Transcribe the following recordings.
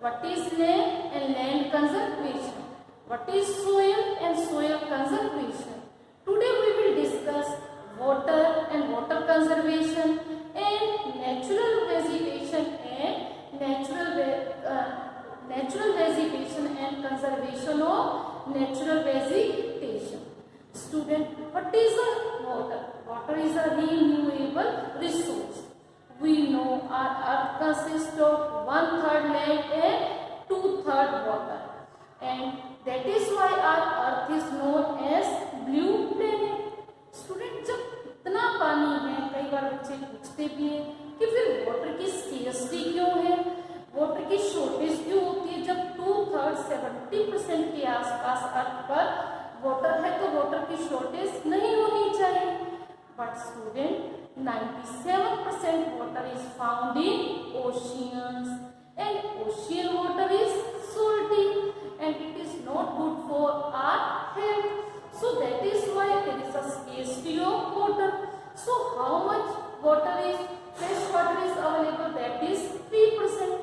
what is land and land conservation, what is soil and soil conservation. Today we will discuss water and water conservation and natural vegetation and natural vegetation and conservation of natural vegetation. Student, what is water? Water is a renewable resource. We know our earth consists of 1/3 land and 2/3 water, and that is why our earth is known as blue planet. Student, जब इतना पानी है, कई बार बच्चे पूछते भी हैं कि फिर वाटर की स्केर्सिटी क्यों है, वाटर की शॉर्टेज क्यों होती है, जब 2/3 70% के आसपास अर्थ पर वाटर है तो वाटर की शॉर्टेज नहीं होनी चाहिए. But student, 97% water is found in oceans, and ocean water is salty and it is not good for our health. So that is why there is a scarcity of water. So how much water is, fresh water is available? That is 3%.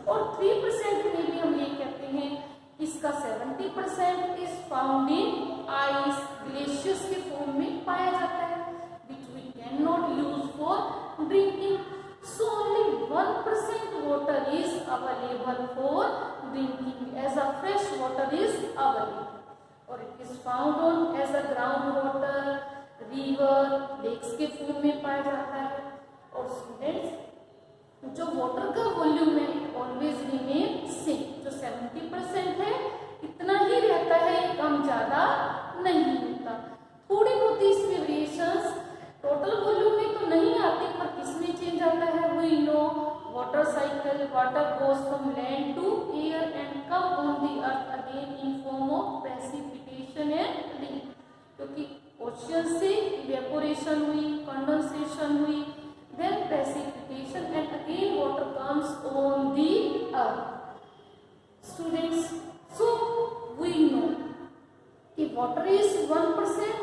और 3% में भी हम ये कहते हैं इसका 70% is found in ice, glaciers के form में पाया जाता है, which we cannot use for drinking. So only 1% water is available for drinking as a fresh water is available, or it is found on as a groundwater, river, lakes के form में पाया जाता है. और स्टूडेंट्स, जो water का volume है always remain same, जो 70% है इतना ही रहता है, कम ज्यादा नहीं होता. थोड़ी बहुत इसमें वेरिएशंस टोटल वॉल्यूम में तो नहीं आती, पर किसमें चेंज आता है? We know water cycle, water goes from land to air and come on the earth again in form of precipitation and rain. क्योंकि ओशियन से इवेपोरेशन हुई, कंडेंसेशन हुई, then precipitation, and again water comes on the earth. Students, so we know कि water is 1%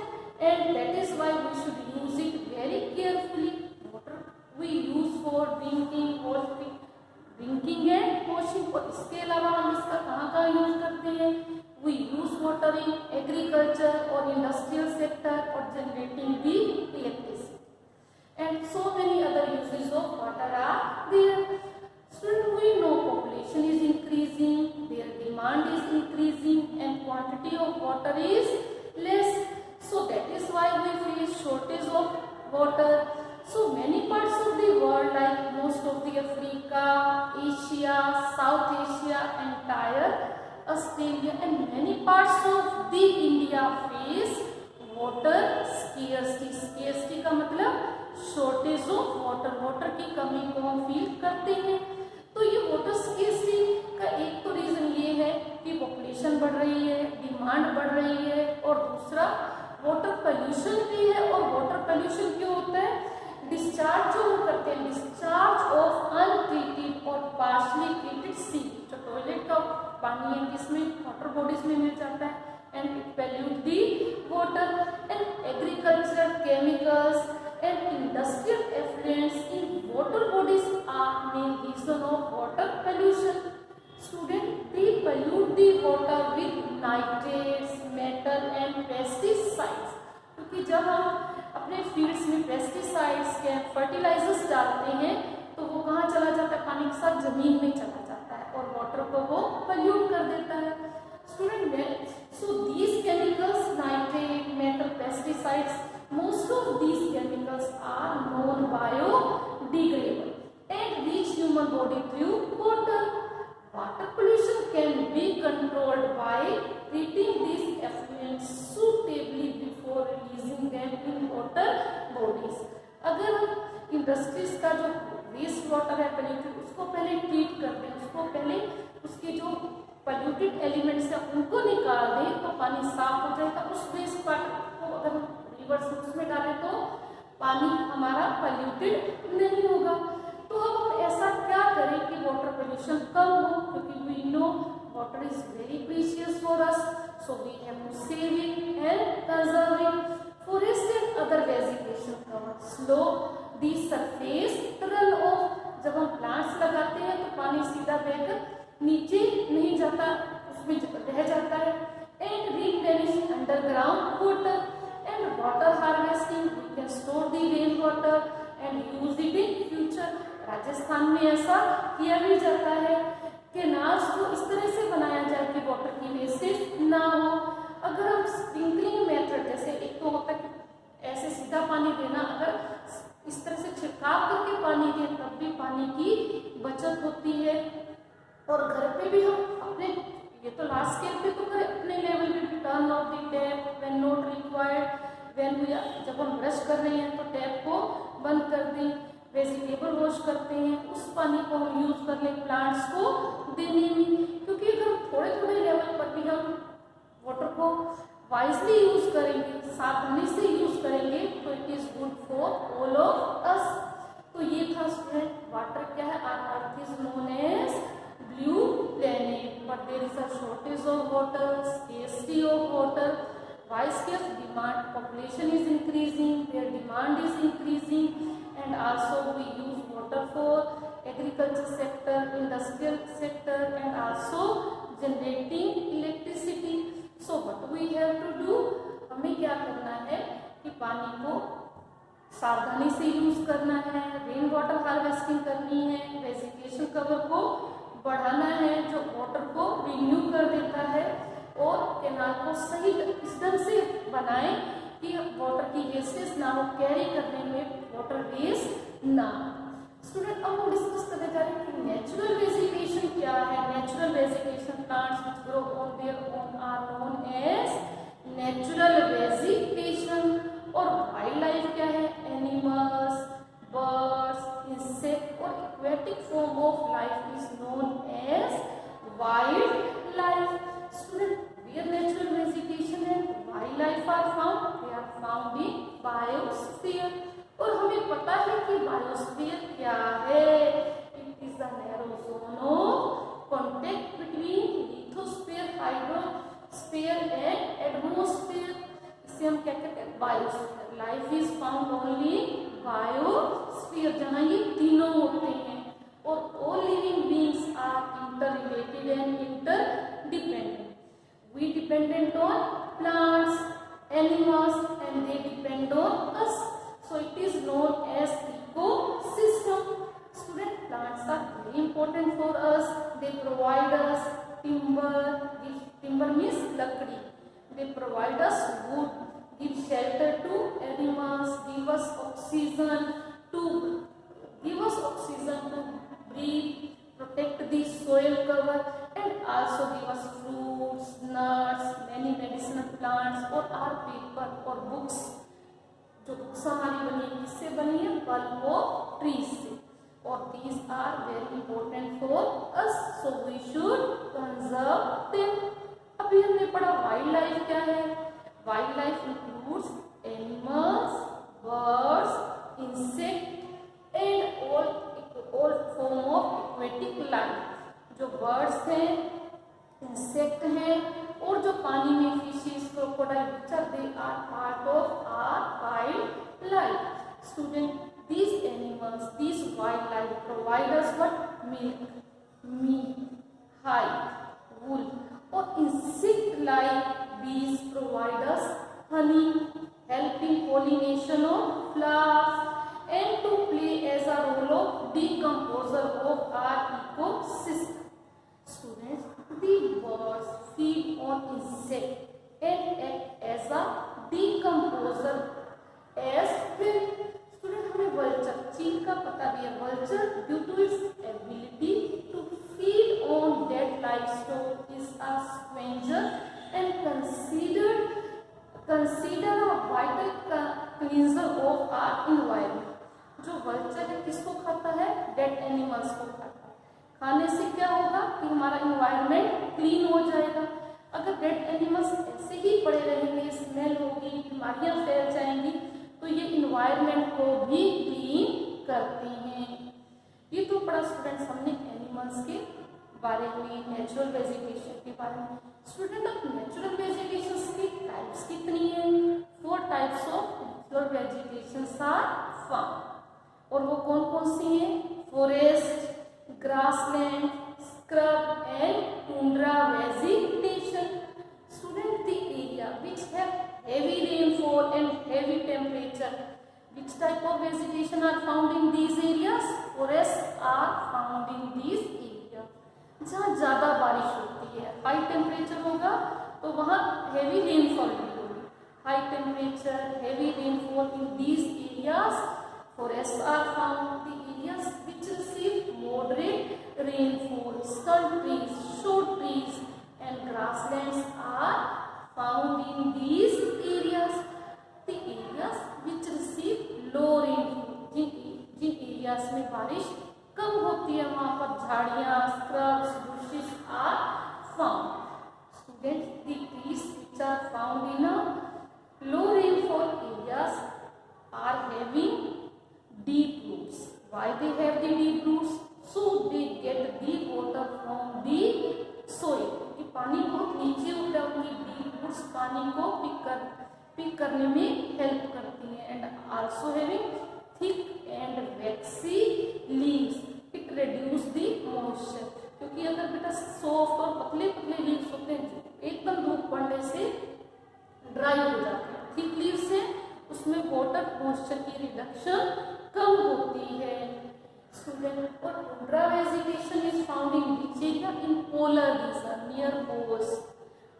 and that is why we should use it very carefully. Water we use for drinking, washing, drinking and washing. और इसके अलावा हम इसका कहाँ use करते हैं? We use water in agriculture or industrial sector or generating the electricity. And so many other uses of water are there. Students, we know population is increasing, their demand is increasing, and quantity of water is less. So that is why we face shortage of water. So many parts of the world, like most of the Africa, Asia, South Asia, entire Australia, and many parts of the India face water scarcity. Scarcity का मतलब shortage of water, water की कमी को हम feel करते हैं. तो ये वाटर स्केर्सिटी का एक तो रीजन ये है कि पॉपुलेशन बढ़ रही है, डिमांड बढ़ रही है, और दूसरा वाटर पोल्यूशन भी है. और वाटर पोल्यूशन क्यों होता है? डिस्चार्ज जो हम करते हैं, डिस्चार्ज ऑफ अनट्रीटेड और पार्शली ट्रीटेड सी, जो टॉयलेट का पानी है किसमें, वाटर बॉडीज में मिल जाता है, and it pollute the water. And agriculture, chemicals and industrial effluents in water bodies are main reason of water pollution. Student, they pollute the water with nitrates, metal and pesticides. क्योंकि जब हम अपने fields में pesticides के fertilisers डालते हैं तो वो कहाँ चला जाता है? पानी के साथ जमीन में चला जाता है और वाटर को वो पोल्यूट कर देता है. Student, so these chemicals, nitrate, metal, pesticides, most of these chemicals are non-biodegradable and reach human body through water. Water pollution can be controlled by treating these effluents suitably before releasing them in water bodies. अगर हम industries का जो waste water है polluted, उसको पहले treat करते हैं, उसको पहले उसके जो पोल्यूटेड एलिमेंट्स है उनको निकाल दें तो पानी साफ हो जाएगा. उस वेस्ट वाटर को अगर हम रिवर्स उसमें डालें तो पानी हमारा पोल्यूटेड नहीं होगा. तो अब हम ऐसा क्या करें कि वाटर पोल्यूशन कम हो? क्योंकि we know water is very precious for us, so we have to save it and conserve it. Forest and other vegetation cover slow the surface run off. जब हम प्लांट्स लगाते हैं तो पानी सीधा बहकर नीचे नहीं जाता, उसमें रह जाता है। And replenish underground water and water harvesting, we can store the rain water and use it in future. Rajasthan में ऐसा किया भी जाता है, कैनाल्स को इस तरह से बनाया जाए कि वाटर की वेस्टेज ना हो। अगर हम स्प्रिंकलिंग मेथड, जैसे एक तो होता है ऐसे सीधा पानी देना, अगर इस तरह से छिड़काव करके पानी दें तब भी पानी की बचत होती है। और घर पे भी हम अपने, ये तो लास्ट स्केल पे तो करें, अपने लेवल पे भी turn off the tap when not required, जब हम ब्रश कर रहे हैं तो टैप को बंद कर दें। वेजिटेबल वॉश करते हैं उस पानी को हम यूज कर लें प्लांट्स को देने में, क्योंकि अगर थोड़े थोड़े लेवल पर भी हम वाटर को वाइजली यूज करेंगे, सावधानी से यूज करेंगे, तो it is good for all of us. तो ये था स्टूडेंट, वाटर क्या है, our earth is known as blue planet, but there is a shortage of water, scarcity of water. Why scarce? Demand, population is increasing, their demand is increasing, and also we use water for agriculture sector, industrial sector, and also generating electricity. So what we have to do? हमें क्या करना है कि पानी को सावधानी से use करना है, रेन वाटर हार्वेस्टिंग करनी है, वेजिटेशन कवर को बढ़ाना है जो वाटर को रिन्यू कर देता है, और कैनाल को सही इस ढंग से बनाएं कि वाटर की वेस्टेज ना हो, कैरी करने में वाटर वेस्ट ना। स्टूडेंट अब हम डिस्कस करने जा रहे हैं कि नेचुरल वेजिटेशन क्या है। Natural vegetation, plants which grow on their own are known as natural vegetation. और वाइल्ड लाइफ क्या है, एनिमल्स, बर्ड्स, इंसेक्ट और aquatic form of life is known as wildlife. Student, where natural vegetation and wildlife are found? They are found in biosphere. और हमें पता है कि biosphere क्या है। It is the narrow zone of contact between lithosphere, hydrosphere and atmosphere. इसे हम क्या कहते हैं, biosphere. Life is found only biosphere, जहाँ ये तीनों होते हैं। और all living beings are interrelated and interdependent. We dependent on plants, animals, and they depend on us. So it is known as ecosystem. Student, plants are very important for us. They provide us timber. Timber means lakdi. They provide us wood, give shelter to animals, give us oxygen to breathe, protect the soil cover, and also give us fruits, nuts, many medicinal plants, और our paper और books। जो books हमारी बनी है किससे बनी है, pulp of trees से। और these are very important for us, so we should conserve them। अभी हमने पढ़ा वाइल्ड लाइफ क्या है। Wildlife includes animals, birds, insect and all form of aquatic life. जो बर्ड्स हैं, इंसेक्ट हैं, और जो पानी में fishes, crocodile, they are part of our wildlife. Student, these animals, these wildlife provide us what? Milk, meat, hide, wool, or insect like bees provide us honey, helping pollination of flowers and to play as a role of decomposer of our ecosystem. Students, the birds feed on insect and act as a decomposer as well. Student, हमें vulture, चील का पता भी है। Vulture due to its ability to feed on dead livestock is a scavenger and consider a vital cleanser of our environment. जो vulture है किसको खाता है, डेड एनिमल्स को खाता है। खाने से क्या होगा कि हमारा एनवायरनमेंट क्लीन हो जाएगा। अगर डेड एनिमल्स ऐसे ही पड़े रहेंगे, स्मेल होगी, बीमारियां फैल जाएंगी, तो ये इन्वायरमेंट को भी क्लीन करते हैं। ये तो पढ़ा स्टूडेंट्स हमने एनिमल्स के बारे में, नेचुरल वेजिटेशन के बारे में। स्टूडेंट, अब नेचुरल वेजिटेशन की टाइप्स कितनी है? 4 types of natural vegetation are found. और वो कौन कौन सी हैं? Forest, grassland, scrub and tundra vegetation. Student, the area which have heavy rainfall and heavy temperature, which type of vegetation are found in these areas? Forests are found in these areas. जहाँ ज़्यादा बारिश होती है, high temperature होगा तो वहाँ heavy rainfall भी होगी. High temperature, heavy rainfall in these areas, forests are found. The areas which receive moderate rainfall, sun trees, short trees and grasslands are found in these areas. The areas which receive low rainfall, जिन areas में बारिश कम होती है वहाँ पर झाड़ियाँ, scrubs, bushes are found. Students, the trees which are found in a low rainfall areas are having deep roots. Why they have the deep roots? So they get the water from the soil. क्योंकि पानी बहुत नीचे होता है, उनकी deep roots पानी को pick करने में हेल्प करती हैं. And also having thick and waxy leaves. It reduce the moisture. क्योंकि अगर बेटा सॉफ्ट और पतले पतले लीव्स होते हैं, एकदम धूप पड़ने से ड्राई हो जाते हैं. थिक लीव्स है, उसमें वाटर मॉइस्चर की रिडक्शन कम होती है. स्टूडेंट, और tundra vegetation is found in which area? In polar region, near poles.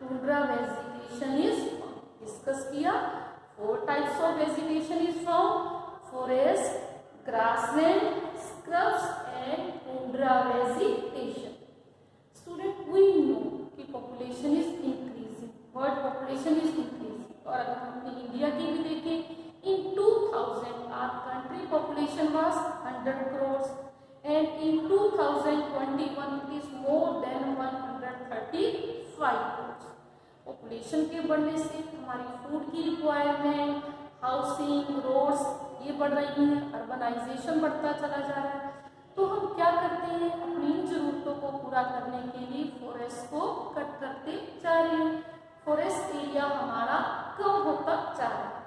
Tundra vegetation is discuss किया. 4 types of vegetation is found: forest, grassland, scrubs and tundra vegetation. Student, we know कि population is increasing, world population is increasing. और अगर हम India की भी देखें, in 2000 our country population was 100 crores and in 2021 it is more than 135 crores. Population के बढ़ने से हमारी फूड की रिक्वायरमेंट, हाउसिंग, रोड्स ये बढ़ रही हैं, अर्बनाइजेशन बढ़ता चला जा रहा है. तो हम क्या करते हैं? अपनी जरूरतों को पूरा करने के लिए फॉरेस्ट को कट करते जा रहे हैं. फॉरेस्ट एरिया हमारा कम होता जा रहा है.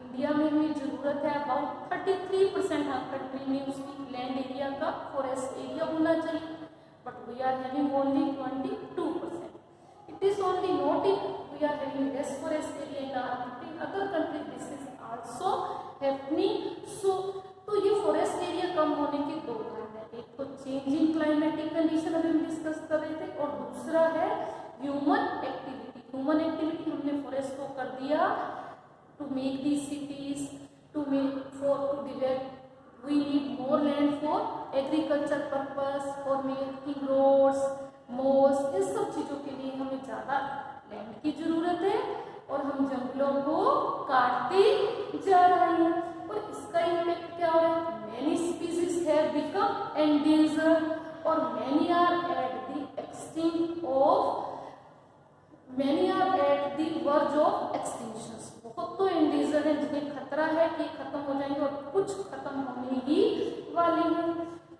इंडिया में हमें जरूरत है अबाउट 33% हर कंट्री में उसकी लैंड एरिया का फॉरेस्ट एरिया होना चाहिए, but we are having only 22%. It is only not in we are having less forest area in our country, other country this is also happening. So तो ये forest area कम होने के दो कारण है. एक तो चेंजिंग क्लाइमेटिक कंडीशन अभी हम डिस्कस कर रहे थे, और दूसरा है ह्यूमन एक्टिविटी. ह्यूमन एक्टिविटी, हमने फॉरेस्ट को कर दिया to make these cities, to develop, we need more land for agriculture purpose, for making roads, malls. इन सब चीजों के लिए हमें ज्यादा लैंड की जरूरत है और हम जंगलों को काटते जा रहे हैं. और इसका इम्पैक्ट क्या हो रहा है? Many species have become endangered और many are at the verge of extinction. बहुत तो एंडेंजर्ड है जिन्हें खतरा है कि खत्म हो जाएंगे, और कुछ खत्म होने ही वाले हैं.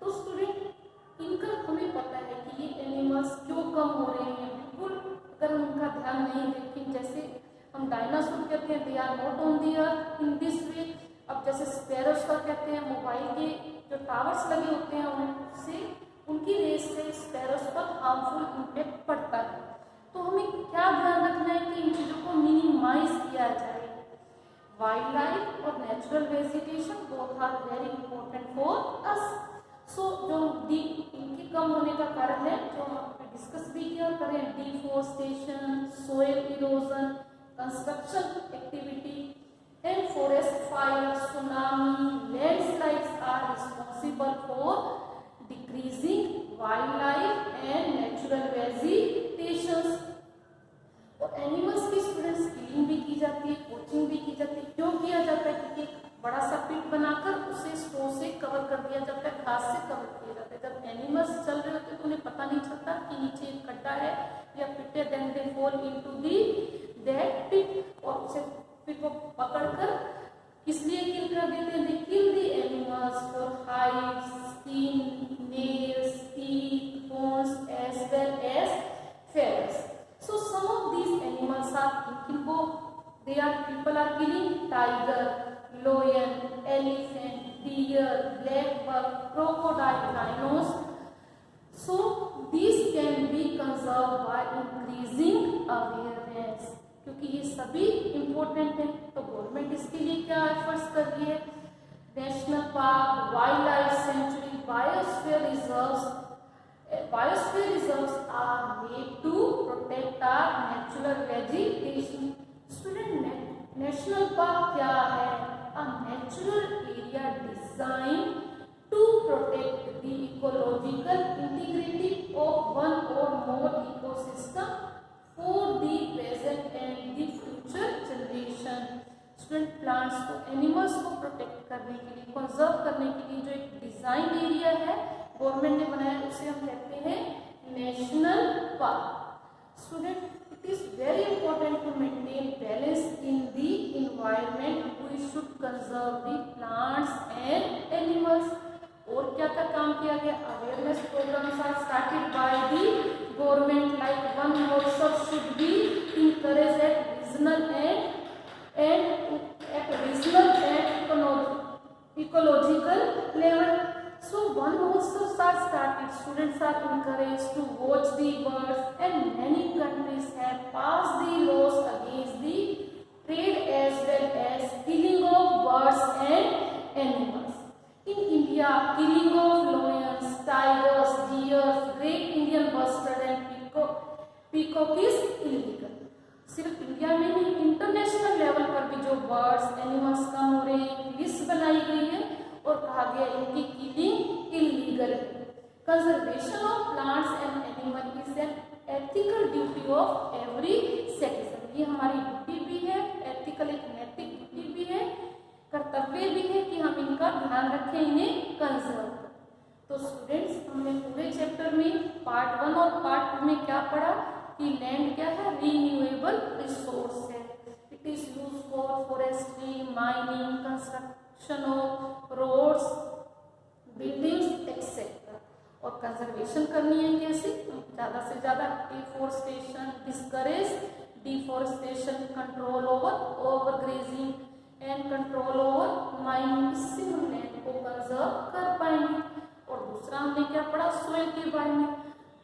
तो स्टूडेंट, इनका हमें पता है कि ये एनिमल्स क्यों कम हो रहे हैं. बिल्कुल अगर हम उनका ध्यान नहीं रखें, जैसे हम डायनासोर कहते हैं, they are not on the earth in this way. अब जैसे स्पैरोज का कहते हैं, मोबाइल के जो टावर्स लगे होते हैं उनसे, उनकी रेस से स्पैरोज पर हार्मफुल इम्पैक्ट पड़ता है. तो हमें क्या ध्यान रखना है कि इन चीजों को मिनिमाइज किया जाए. वाइल्ड लाइफ और natural vegetation both are very important for us. So जो इनके कम होने का कारण है, जो हम डिस्कस भी किया करें, deforestation, soil erosion, construction activity and forest fire, tsunami, landslides are responsible for decreasing wildlife and natural vegetation. और एनिमल्स की स्टूडेंट्स किलिंग भी की जाती है, पोचिंग भी की जाती है. क्यों किया जाता है? क्योंकि एक बड़ा सा पिट बनाकर उसे स्ट्रॉ से कवर कर दिया जाता है, घास से कवर किया जाता है. जब एनिमल्स चल रहे होते हैं तो उन्हें पता नहीं चलता कि नीचे एक गड्ढा है या पिट है. Then they fall into that pit, और उसे पिट को पकड़कर किस लिए किल कर देते हैं? They kill the animals for hide, skin, nails, teeth, bones as well as feathers. So some of these animals are kinkimbo. People are killing tiger, lion, elephant, deer, black buck, crocodile, rhinos. So these can be conserved by increasing awareness. क्योंकि ये सभी important है, तो government इसके लिए क्या efforts कर रही है? National park, wild life sanctuary, biosphere reserves are made to protect our natural vegetation. Student, national park क्या है? A natural area designed to protect the ecological integrity of one or more ecosystem for the present and the future generation. Student, plants को, animals को protect करने के लिए, conserve करने के लिए जो एक डिजाइन एरिया है गवर्नमेंट ने बनाया, उसे हम कहते हैं national park. Student, it is very important to maintain balance in the environment. We should conserve the plants and animals. और क्या क्या काम किया गया? Awareness programmes are started by the government, like one workshop should be encouraged at regional and ecological level. So one workshops are started. Students are encouraged to watch the birds, and many countries have passed the laws against the trade as well as killing of birds and animals. In India, killing of lions, tigers, deers, great Indian bustard and peacock is illegal. सिर्फ India में नहीं, international level पर भी जो birds, animals कम हो रहे हैं, list बनाई गई है और कहा गया इनकी किलिंग इलीगल है. Conservation of plants and animal is an ethical duty of every citizen. ये हमारी ड्यूटी भी है, एथिकल एक नैतिक ड्यूटी भी है, कर्तव्य भी है कि हम इनका ध्यान रखें, इन्हें कंजर्व करें. तो स्टूडेंट्स, हमने पूरे चैप्टर में पार्ट 1 और पार्ट 2 में क्या पढ़ा कि लैंड क्या है? रीन्यूएबल रिसोर्स है. It is use for forestry, mining, construction of roads, buildings etcetera. और कंजर्वेशन करनी है कैसे? ज्यादा से ज्यादा deforestation, discourage deforestation, control over grazing and control over mining. इससे हम लैंड को कंजर्व कर पाएंगे. और दूसरा हमने क्या पढ़ा? सोइल के बारे में.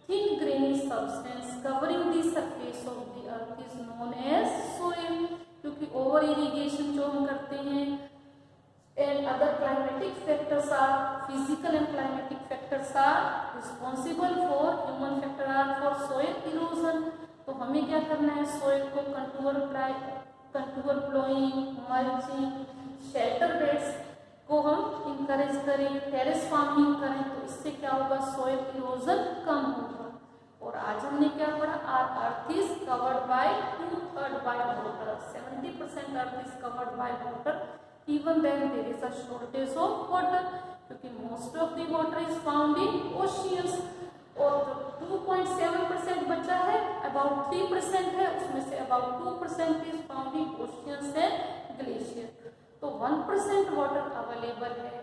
Thin grainy substance covering the surface of the earth is known as soil. क्योंकि ओवर इरिगेशन जो हम करते हैं and other climatic factors are physical and climatic factors are responsible for human factor are for soil erosion. तो हमें क्या करना है? सोइल को contour ploughing, mulching, shelter beds को हम इंकरेज करें, टेरेस फार्मिंग करें, तो इससे क्या होगा? सोइल इरोजन कम होगा. और आज हमने क्या पढ़ा? Our earth is covered by 2/3 by water. 70% earth is covered by water. Even then there is a shortage of water, क्योंकि most of the water is found in oceans. और 2.7% बचा है, अबाउट 3% है, उसमें से about 2% is found in oceans and glacier. तो 1% water available है,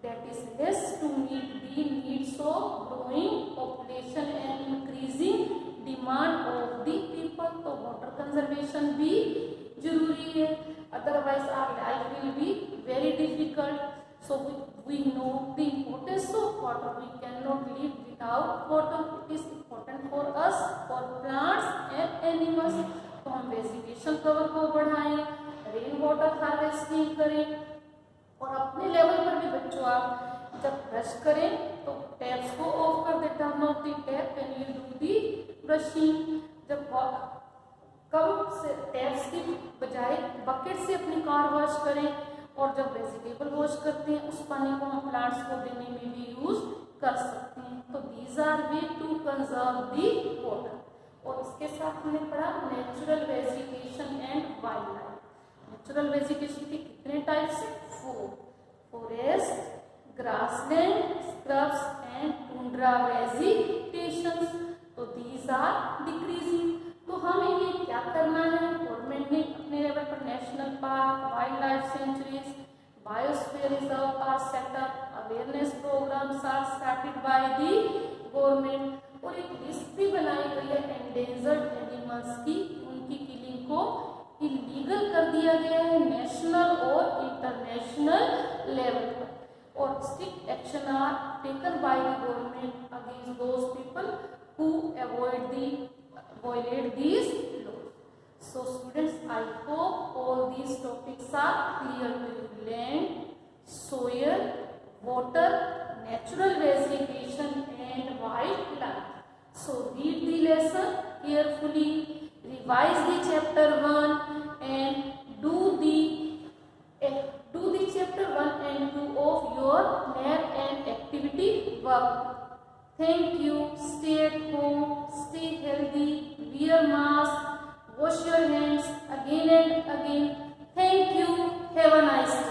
that is less to meet the needs of growing population and increasing demand of the people. तो water conservation भी जरूरी है, otherwise our life will be very difficult. So we know the importance of water. We cannot live without water. It is important for us, for plants and animals. तो हम vegetation cover को बढ़ाएं, rain water harvesting करें. और अपने level पर भी बच्चों, आप जब ब्रश करें तो टैप्स को ऑफ कर दे. Turn off the tap when you do the brushing. जब कब से टैप्स की बजाय बकेट से अपनी कार वॉश करें. और जब वेजिटेबल वॉश करते हैं, उस पानी को हम प्लांट्स को देने में भी यूज कर सकते हैं. तो these are way to conserve the water. और इसके साथ हमने पढ़ा natural vegetation and wildlife. Natural vegetation के कितने टाइप्स हैं? 4. Forest, grassland, scrubs and tundra vegetations. तो दीज आर डिक्रीजिंग. तो हमें ये क्या करना है? गवर्नमेंट ने अपने लेवल पर national park, wildlife sanctuaries, biosphere reserve are set up. Awareness programmes are started by the government. और एक लिस्ट भी बनाई गई है एंडेंजर्ड एनिमल्स की. उनकी किलिंग को इलीगल कर दिया गया है नेशनल और इंटरनेशनल लेवल पर. or strict action are taken by the government against those people who violate these laws. So students, I hope all these topics are clear to you. Land, soil, water, natural vegetation and wildlife. So read the lesson carefully, revise the chapter 1 and do the chapter 1 and 2 of your lab and activity work. Thank you. Stay at home, stay healthy, wear mask, wash your hands again and again. Thank you. Have a nice day.